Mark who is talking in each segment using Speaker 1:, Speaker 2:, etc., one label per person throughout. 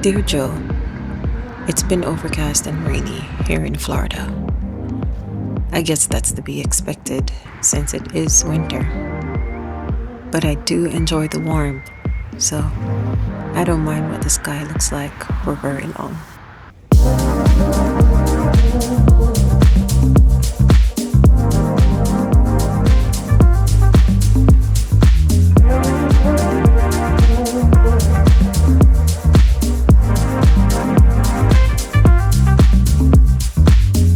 Speaker 1: Dear Joe, it's been overcast and rainy here in Florida. I guess that's to be expected since it is winter. But I do enjoy the warmth, so I don't mind what the sky looks like for very long.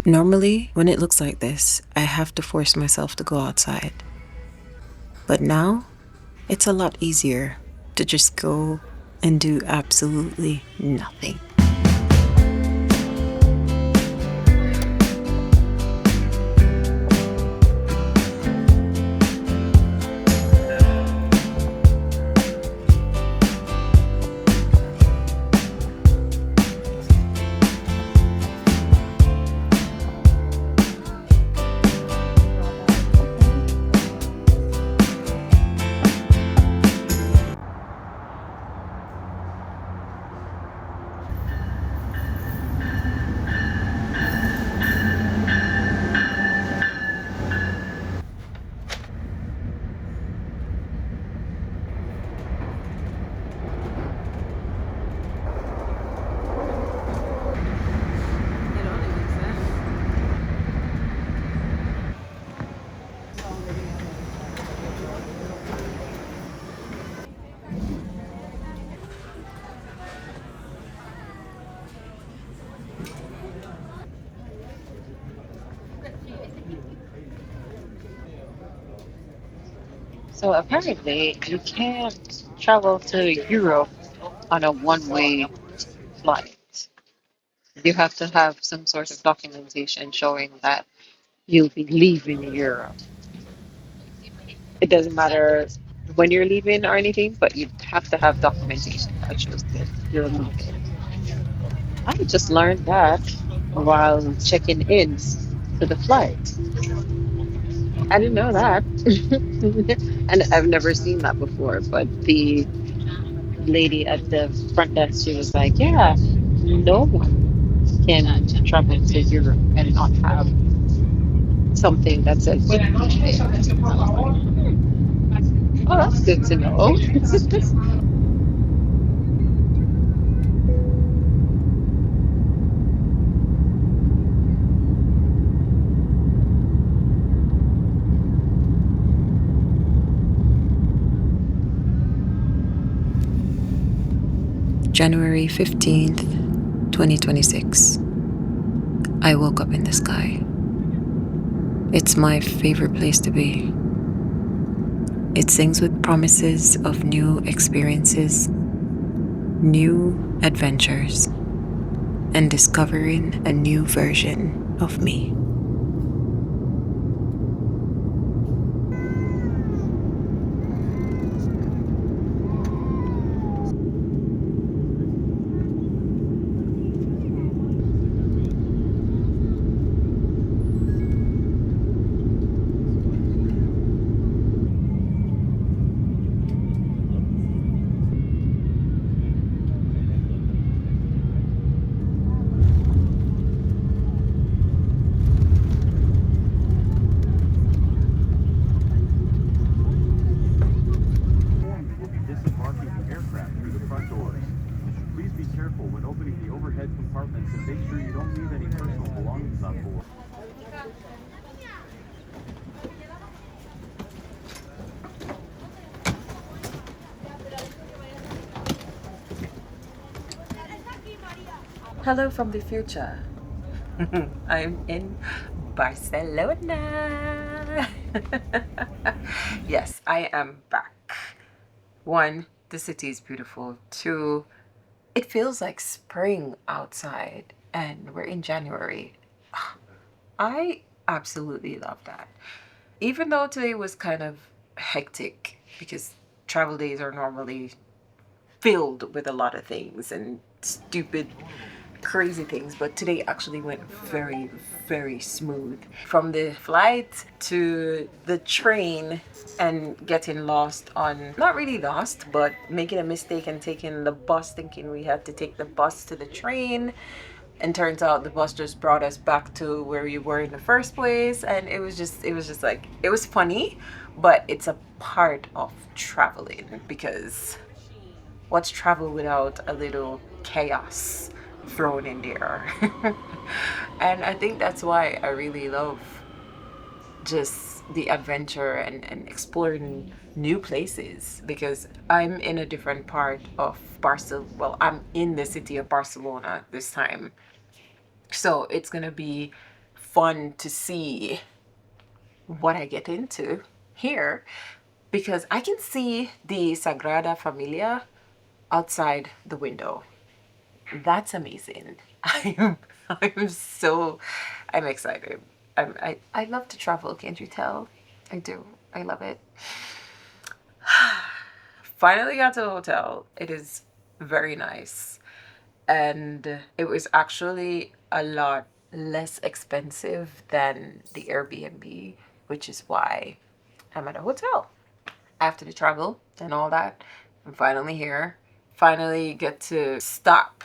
Speaker 1: Normally, when it looks like this, I have to force myself to go outside. But now, it's a lot easier to just go and do absolutely nothing.
Speaker 2: So apparently, you can't travel to Europe on a one-way flight. You have to have some sort of documentation showing that you'll be leaving Europe. It doesn't matter when you're leaving or anything, but you have to have documentation that shows that you're leaving. I just learned that while checking in to the flight. I didn't know that. And I've never seen that before, but the lady at the front desk, she was like, yeah, no one can travel to Europe and not have something that says you're leaving. I was like, oh, that's good to know.
Speaker 1: January 15th, 2026. I woke up in the sky. It's my favorite place to be. It sings with promises of new experiences, new adventures, and discovering a new version of me.
Speaker 3: Will be disembarking the aircraft through the front doors. Please be careful when opening the overhead compartments and make sure you don't leave any personal belongings on board.
Speaker 1: Hello from the future. I'm in Barcelona. Yes, I am back. One, the city is beautiful. Two, it feels like spring outside, and we're in January. I absolutely love that. Even though today was kind of hectic because travel days are normally filled with a lot of things and stupid crazy things, but today actually went very, very smooth. From the flight to the train and getting lost on, not really lost, but making a mistake and taking the bus, thinking we had to take the bus to the train, and turns out the bus just brought us back to where we were in the first place. And it was just like, it was funny, but it's a part of traveling, because what's travel without a little chaos thrown in there? And I think that's why I really love just the adventure and exploring new places, because I'm in a different part of Barcelona. Well, I'm in the city of Barcelona this time. So it's gonna be fun to see what I get into here, because I can see the Sagrada Familia outside the window. That's amazing. I'm so I'm excited. I love to travel, can't you tell? I do. I love it. Finally got to the hotel. It is very nice. And it was actually a lot less expensive than the Airbnb, which is why I'm at a hotel. After the travel and all that, I'm finally here. Finally get to stop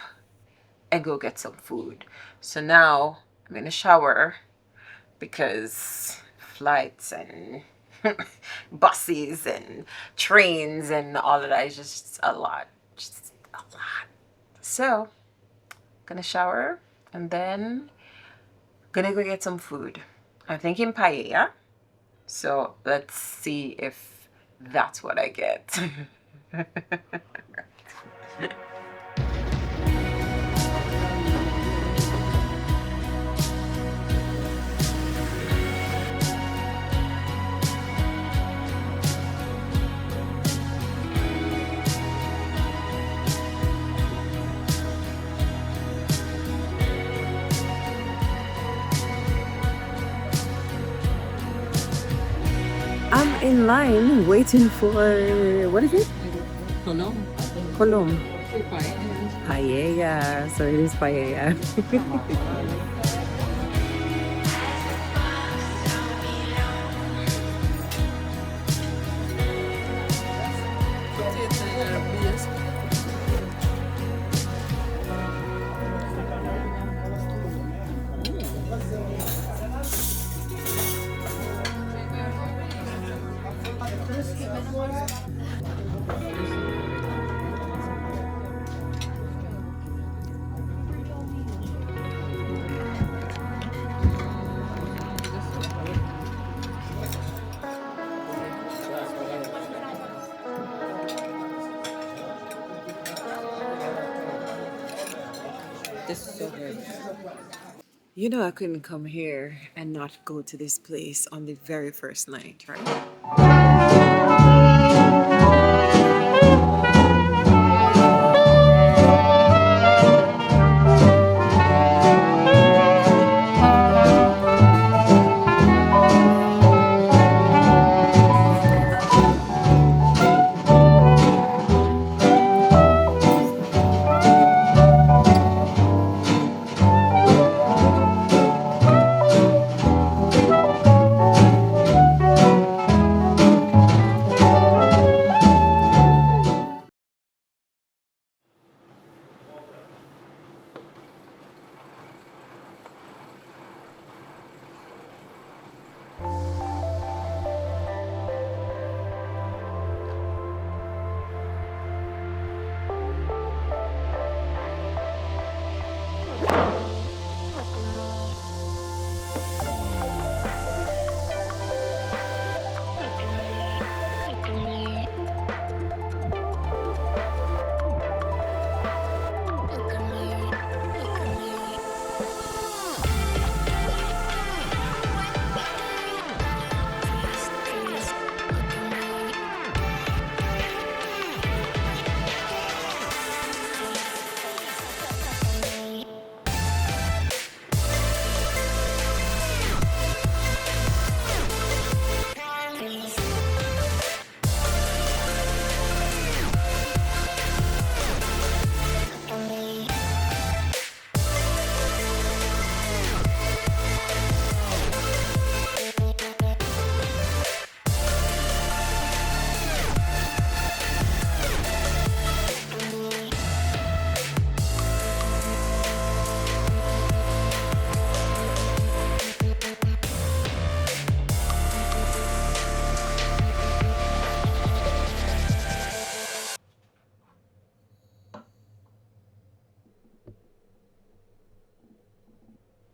Speaker 1: and go get some food. So now I'm in a shower, because flights and buses and trains and all of that is just a lot. Just a lot. So, gonna shower and then gonna go get some food. I'm thinking paella. So let's see if that's what I get. I'm in line waiting for, what is it?
Speaker 2: Hello.
Speaker 1: Colom. Paella. So it is paella.
Speaker 2: This is so good.
Speaker 1: You know, I couldn't come here and not go to this place on the very first night, right?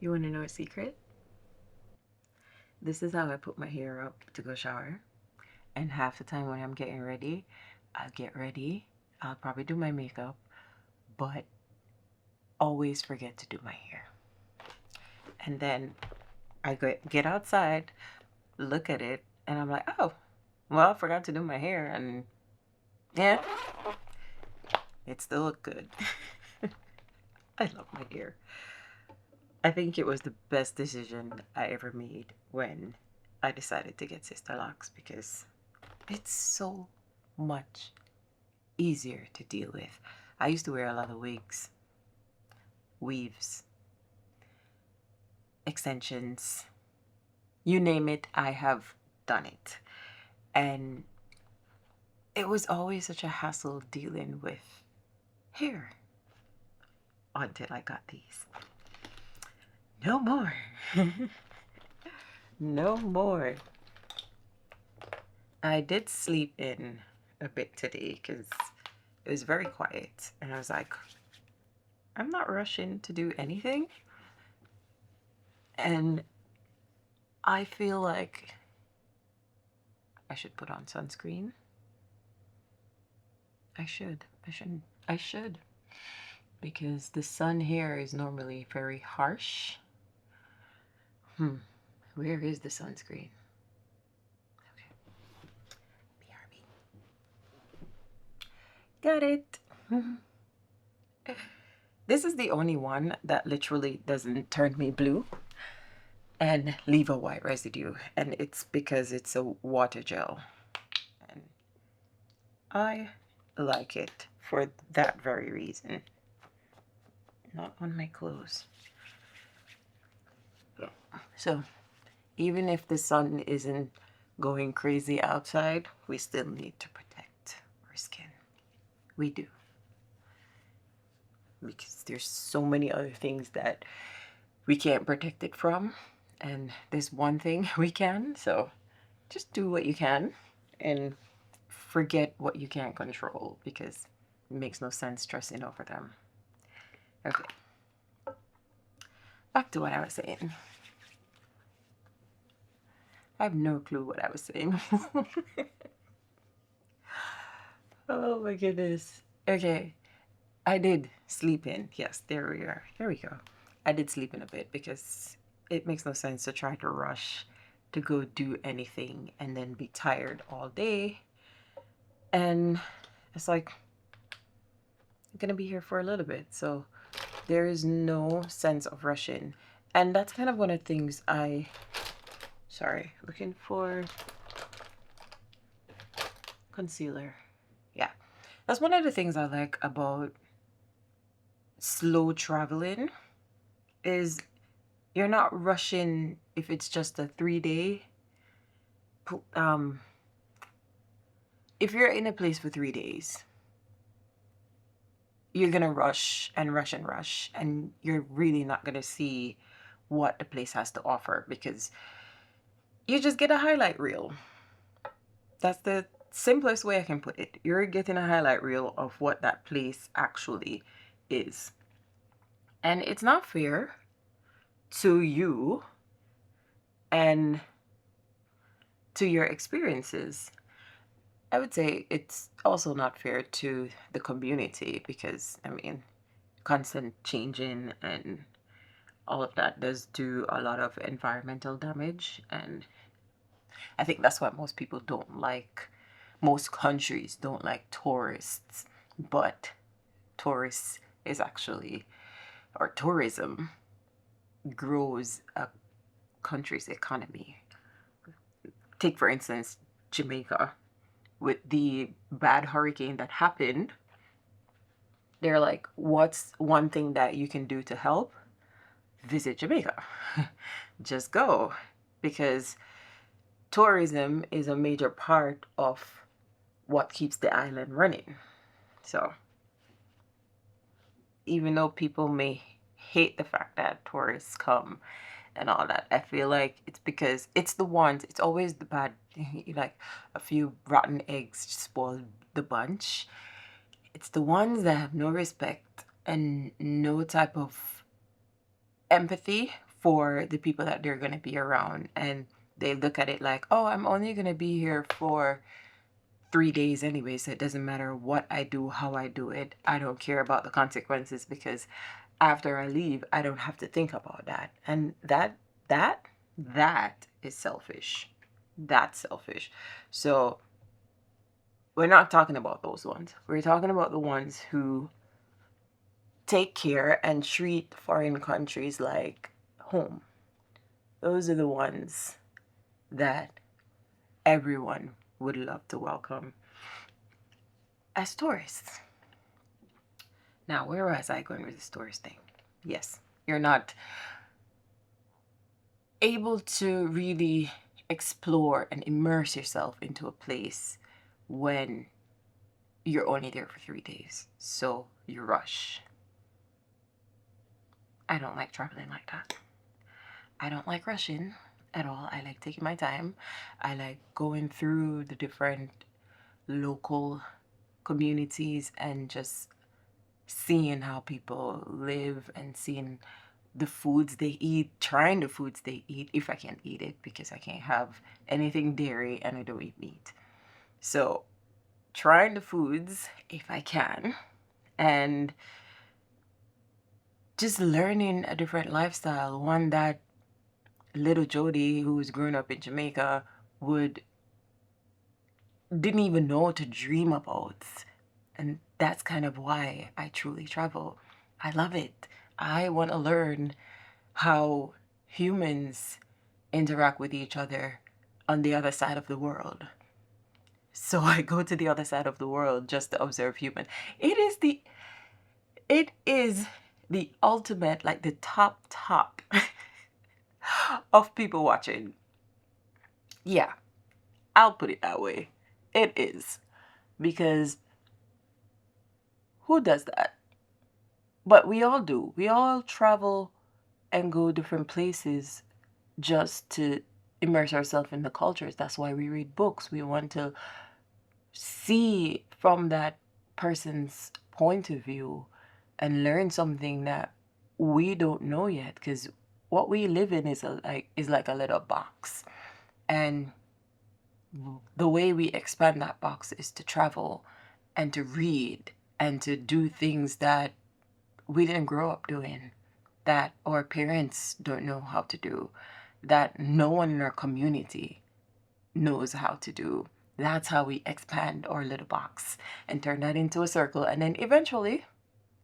Speaker 1: You want to know a secret? This is how I put my hair up to go shower. And half the time when I'm getting ready, I'll get ready. I'll probably do my makeup, but always forget to do my hair. And then I get outside, look at it, and I'm like, oh, well, I forgot to do my hair. And yeah, it still looked good. I love my hair. I think it was the best decision I ever made when I decided to get sister locks, because it's so much easier to deal with. I used to wear a lot of wigs, weaves, extensions, you name it, I have done it. And it was always such a hassle dealing with hair until I got these. No more. No more. I did sleep in a bit today because it was very quiet. And I was like, I'm not rushing to do anything. And I feel like I should put on sunscreen. I should. Because the sun here is normally very harsh. Where is the sunscreen? Okay. BRB. Got it. This is the only one that literally doesn't turn me blue and leave a white residue. And it's because it's a water gel. And I like it for that very reason. Not on my clothes. So even if the sun isn't going crazy outside, we still need to protect our skin. We do. Because there's so many other things that we can't protect it from. And there's one thing we can. So just do what you can and forget what you can't control, because it makes no sense stressing over them. Okay. Back to what I was saying. I have no clue what I was saying. Oh my goodness. Okay. I did sleep in. Yes, there we are. There we go. I did sleep in a bit because it makes no sense to try to rush to go do anything and then be tired all day. And it's like, I'm gonna be here for a little bit. So there is no sense of rushing. And that's kind of one of the things looking for concealer. Yeah, that's one of the things I like about slow traveling, is you're not rushing. If it's just a 3-day, if you're in a place for 3 days, you're gonna rush and rush and rush, and you're really not gonna see what the place has to offer, because you just get a highlight reel. That's the simplest way I can put it. You're getting a highlight reel of what that place actually is. And it's not fair to you and to your experiences. I would say it's also not fair to the community, because, I mean, constant changing and all of that does do a lot of environmental damage. And I think that's why most people don't like, most countries don't like tourists. But tourists is actually, or tourism grows a country's economy. Take, for instance, Jamaica. With the bad hurricane that happened, they're like, what's one thing that you can do to help? Visit Jamaica. Just go. Because tourism is a major part of what keeps the island running. So even though people may hate the fact that tourists come and all that, I feel like it's because it's the ones, it's always the bad, like a few rotten eggs spoil the bunch. It's the ones that have no respect and no type of empathy for the people that they're going to be around, and they look at it like, oh, I'm only going to be here for 3 days anyway, so it doesn't matter what I do, how I do it. I don't care about the consequences, because after I leave, I don't have to think about that. And that is selfish. That's selfish. So we're not talking about those ones. We're talking about the ones who take care and treat foreign countries like home. Those are the ones that everyone would love to welcome as tourists. Now, where was I going with this tourist thing? Yes, you're not able to really explore and immerse yourself into a place when you're only there for 3 days. So you rush. I don't like traveling like that. I don't like rushing at all. I like taking my time. I like going through the different local communities and just seeing how people live and seeing the foods they eat, trying the foods they eat, if I can eat it, because I can't have anything dairy and I don't eat meat. So trying the foods if I can, and just learning a different lifestyle, one that little Jody, who's grown up in Jamaica, didn't even know to dream about. And that's kind of why I truly travel. I love it. I want to learn how humans interact with each other on the other side of the world. So I go to the other side of the world just to observe human. It is the ultimate, like the top of people watching. Yeah, I'll put it that way. It is. Because who does that? But we all do. We all travel and go different places just to immerse ourselves in the cultures. That's why we read books. We want to see from that person's point of view and learn something that we don't know yet, because what we live in is like a little box, and the way we expand that box is to travel and to read and to do things that we didn't grow up doing, that our parents don't know how to do, that no one in our community knows how to do. That's how we expand our little box and turn that into a circle. And then eventually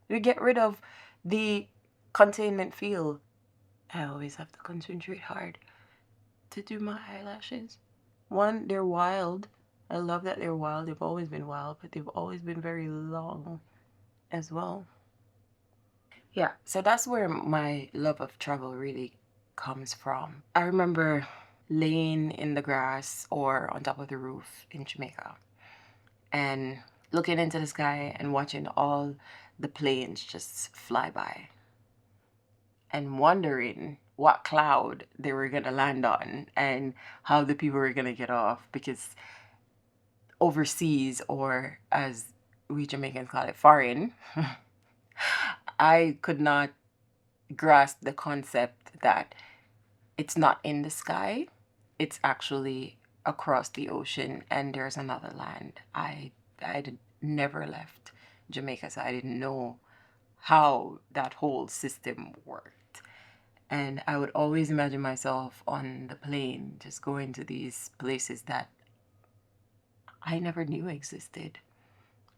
Speaker 1: we get rid of the containment feel. I always have to concentrate hard to do my eyelashes. One, they're wild. I love that they're wild. They've always been wild, but they've always been very long as well. Yeah, so that's where my love of travel really comes from. I remember laying in the grass or on top of the roof in Jamaica and looking into the sky and watching all the planes just fly by and wondering what cloud they were going to land on and how the people were going to get off, because overseas, or as we Jamaicans call it, foreign, I could not grasp the concept that it's not in the sky, it's actually across the ocean and there's another land. I never left Jamaica, so I didn't know how that whole system worked. And I would always imagine myself on the plane just going to these places that I never knew existed.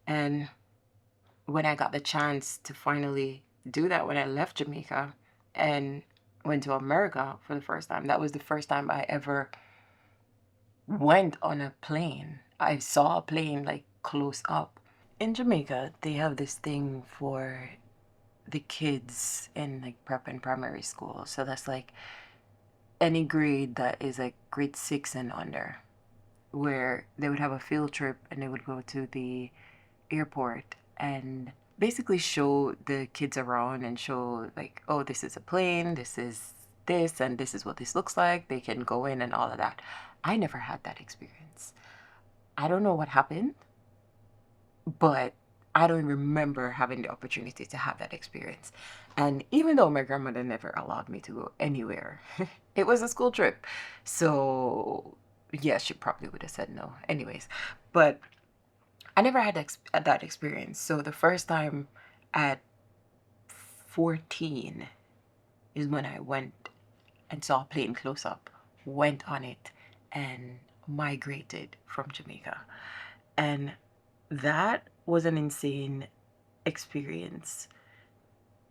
Speaker 1: And when I got the chance to finally do that, when I left Jamaica and went to America for the first time, that was the first time I ever went on a plane. I saw a plane like close up. In Jamaica, they have this thing for the kids in like prep and primary school. So that's like any grade that is like grade 6 and under, where they would have a field trip and they would go to the airport and basically show the kids around and show like, oh, this is a plane, this is this, and this is what this looks like. They can go in and all of that. I never had that experience. I don't know what happened, but I don't remember having the opportunity to have that experience. And even though my grandmother never allowed me to go anywhere, it was a school trip. So, yeah, she probably would have said no. Anyways, but I never had that experience. So, the first time at 14 is when I went and saw a plane close up, went on it, and migrated from Jamaica. And that was an insane experience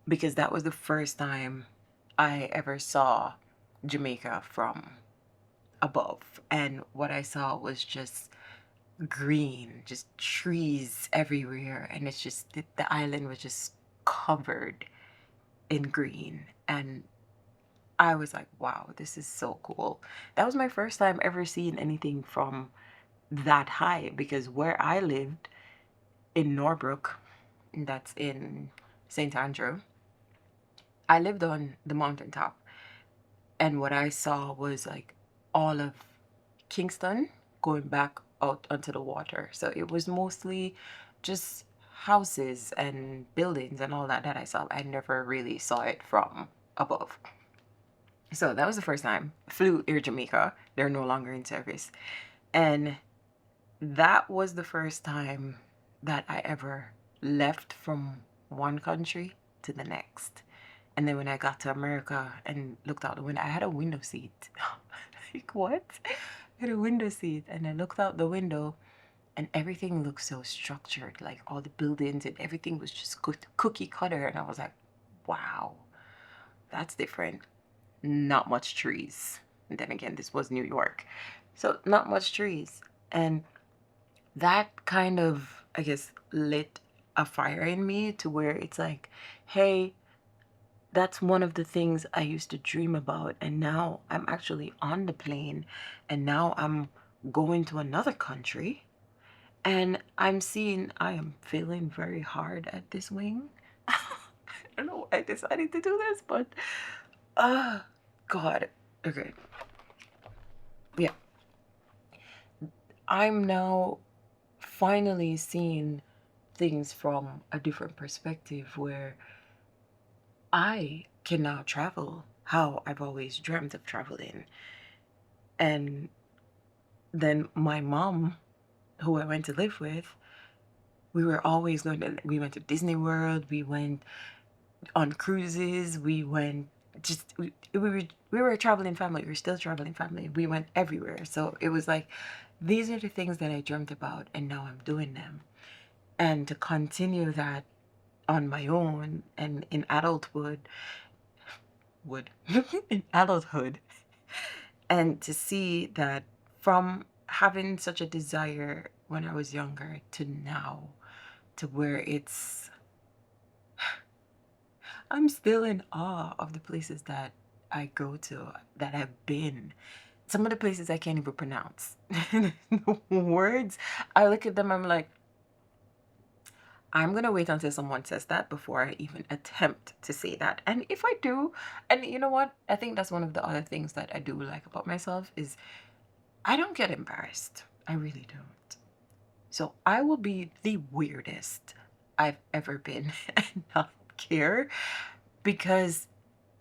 Speaker 1: because that was the first time I ever saw Jamaica from above. And what I saw was just green, just trees everywhere. And it's just, the island was just covered in green. And I was like, wow, this is so cool. That was my first time ever seeing anything from that high because where I lived in Norbrook, that's in St. Andrew, I lived on the mountaintop. And what I saw was like all of Kingston going back out onto the water. So it was mostly just houses and buildings and all that that I saw. I never really saw it from above. So that was the first time. Flew Air Jamaica. They're no longer in service. And that was the first time that I ever left from one country to the next. And then when I got to America and looked out the window, I had a window seat. Like, what? I had a window seat. And I looked out the window and everything looked so structured. Like all the buildings and everything was just cookie cutter. And I was like, wow, that's different. Not much trees. And then again, this was New York. So not much trees. And that kind of, I guess, lit a fire in me to where it's like, hey, that's one of the things I used to dream about. And now I'm actually on the plane and now I'm going to another country and I am failing very hard at this wing. I don't know why I decided to do this, but God. Okay. Yeah. I'm now finally seeing things from a different perspective where I can now travel how I've always dreamt of traveling. And then my mom, who I went to live with, we went to Disney World, we went on cruises, we went we were a traveling family, we were still a traveling family. We went everywhere. So it was like, these are the things that I dreamt about and now I'm doing them. And to continue that on my own and in in adulthood, and to see that from having such a desire when I was younger to now, to where I'm still in awe of the places that I go to, that I've been. Some of the places I can't even pronounce. Words, I look at them, I'm like, I'm gonna wait until someone says that before I even attempt to say that. And if I do, and you know what? I think that's one of the other things that I do like about myself is I don't get embarrassed. I really don't. So I will be the weirdest I've ever been and not care because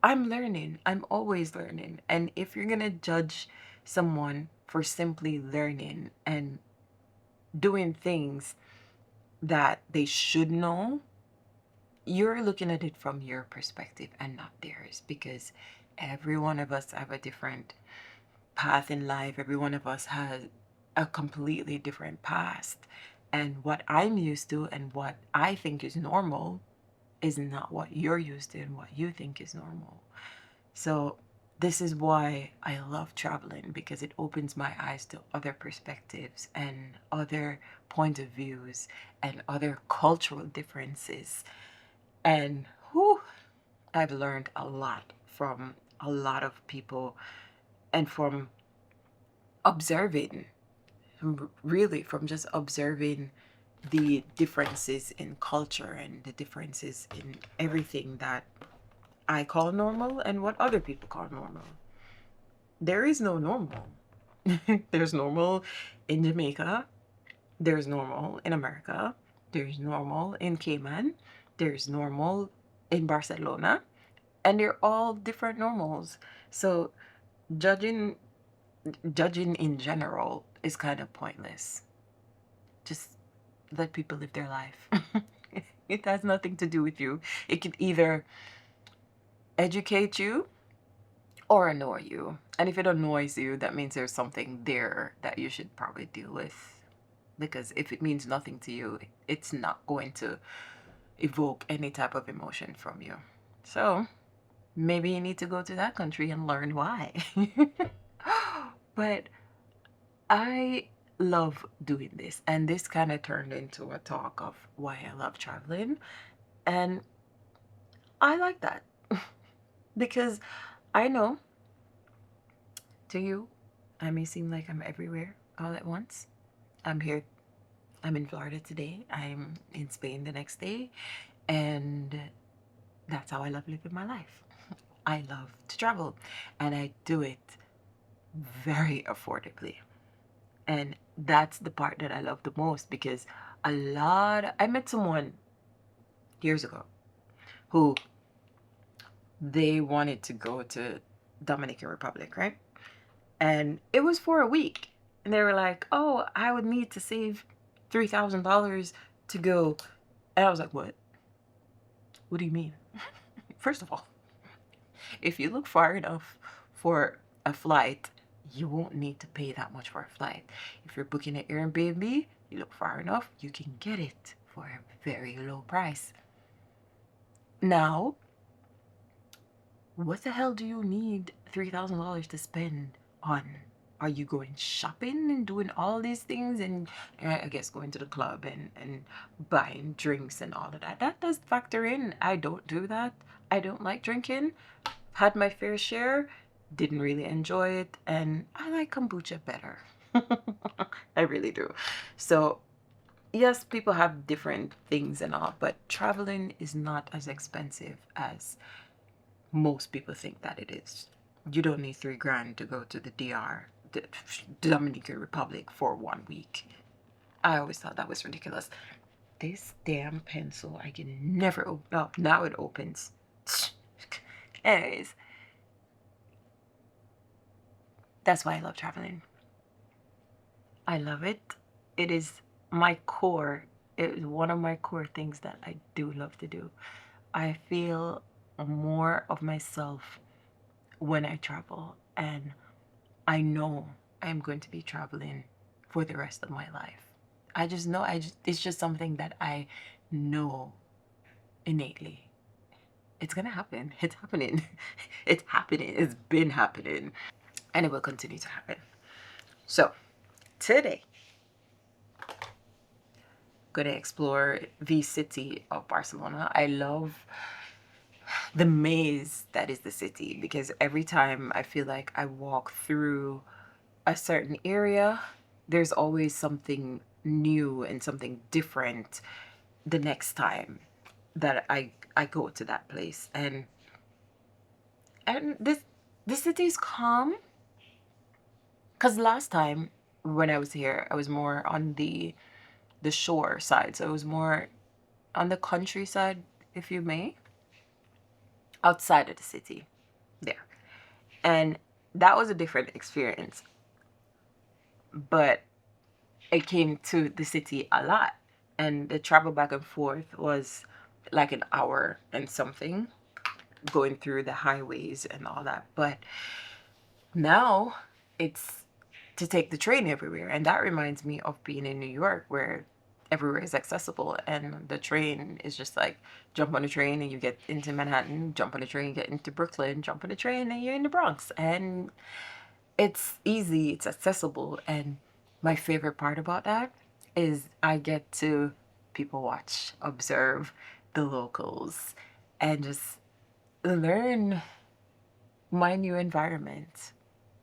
Speaker 1: I'm learning. I'm always learning. And if you're gonna judge someone for simply learning and doing things that they should know, you're looking at it from your perspective and not theirs, because every one of us have a different path in life. Every one of us has a completely different past. And what I'm used to and what I think is normal is not what you're used to and what you think is normal. So this is why I love traveling, because it opens my eyes to other perspectives and other point of views and other cultural differences. And whew, I've learned a lot from a lot of people and from observing, really from just observing the differences in culture and the differences in everything that I call normal and what other people call normal. There is no normal. There's normal in Jamaica. There's normal in America. there's normal in Cayman, there's normal in Barcelona, and they're all different normals. So judging judging in general is kind of pointless. Just let people live their life. It has nothing to do with you. It could either educate you or annoy you. And if it annoys you, that means there's something there that you should probably deal with. Because if it means nothing to you, it's not going to evoke any type of emotion from you. So maybe you need to go to that country and learn why. But I love doing this, and this kind of turned into a talk of why I love traveling. And I like that because I know to you, I may seem like I'm everywhere all at once. I'm here, I'm in Florida today, I'm in Spain the next day, and that's how I love living my life. I love to travel, and I do it very affordably. And that's the part that I love the most because I met someone years ago who they wanted to go to Dominican Republic, right? And it was for a week. And they were like, oh, I would need to save $3,000 to go. And I was like, what? What do you mean? First of all, if you look far enough for a flight, you won't need to pay that much for a flight. If you're booking an Airbnb, you look far enough, you can get it for a very low price. Now, what the hell do you need $3,000 to spend on? Are you going shopping and doing all these things and I guess going to the club and buying drinks and all of that? That does factor in. I don't do that. I don't like drinking. Had my fair share, didn't really enjoy it, and I like kombucha better. I really do. So yes, people have different things and all, but traveling is not as expensive as most people think that it is. You don't need $3,000 to go to the DR, the Dominican Republic, for 1 week. I always thought that was ridiculous. This damn pencil, I can never open. Oh, now it opens. Anyways, that's why I love traveling. I love it. It is my core. It is one of my core things that I do love to do. I feel more of myself when I travel, and I know I'm going to be traveling for the rest of my life. I just know, it's just something that I know innately. It's gonna happen. It's happening. It's happening. It's been happening. And it will continue to happen. So, today, I'm gonna explore the city of Barcelona. I love the maze that is the city because every time I feel like I walk through a certain area, there's always something new and something different the next time that I go to that place. And this city is calm because last time when I was here, I was more on the shore side, so it was more on the countryside, if you may, outside of the city there. And that was a different experience, but it came to the city a lot, and the travel back and forth was like an hour and something going through the highways and all that. But now it's to take the train everywhere, and that reminds me of being in New York where everywhere is accessible and the train is just like jump on a train and you get into Manhattan, jump on a train, get into Brooklyn, jump on a train and you're in the Bronx, and it's easy, it's accessible. And my favorite part about that is I get to people watch, observe the locals, and just learn my new environment.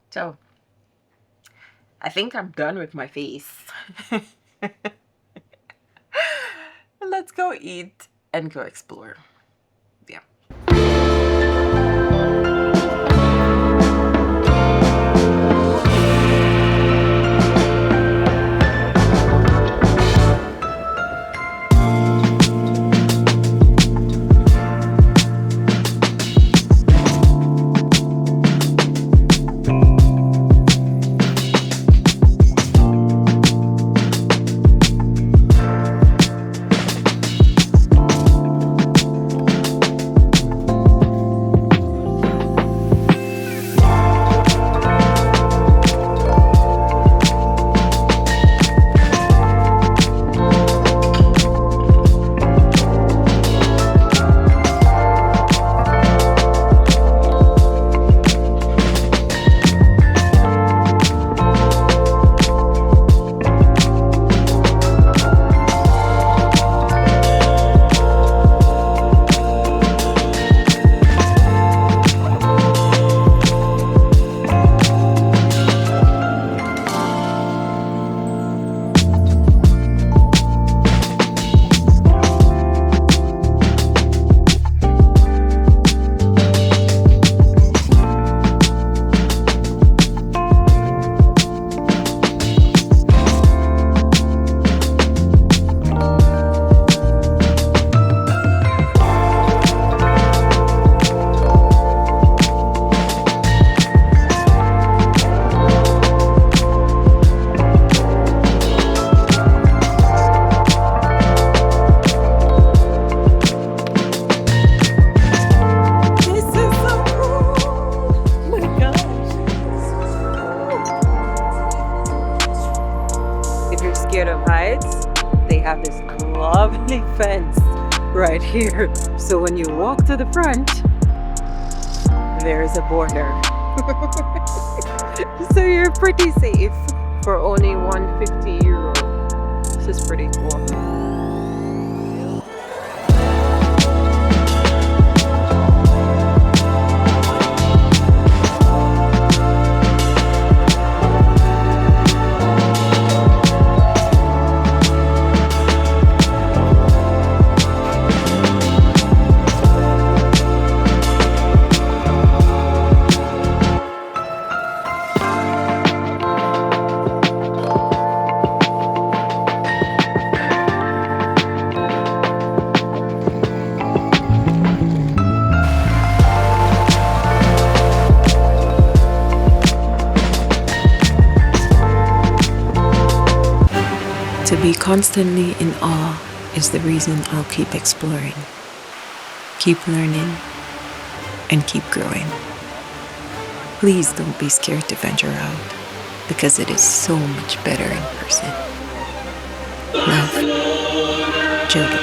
Speaker 1: So I think I'm done with my face. Let's go eat and go explore. Yeah. here. So when you walk to the front, there's a border. So you're pretty safe for only 150 euro. This is pretty cool. To be constantly in awe is the reason I'll keep exploring, keep learning, and keep growing. Please don't be scared to venture out, because it is so much better in person. Love, Jody.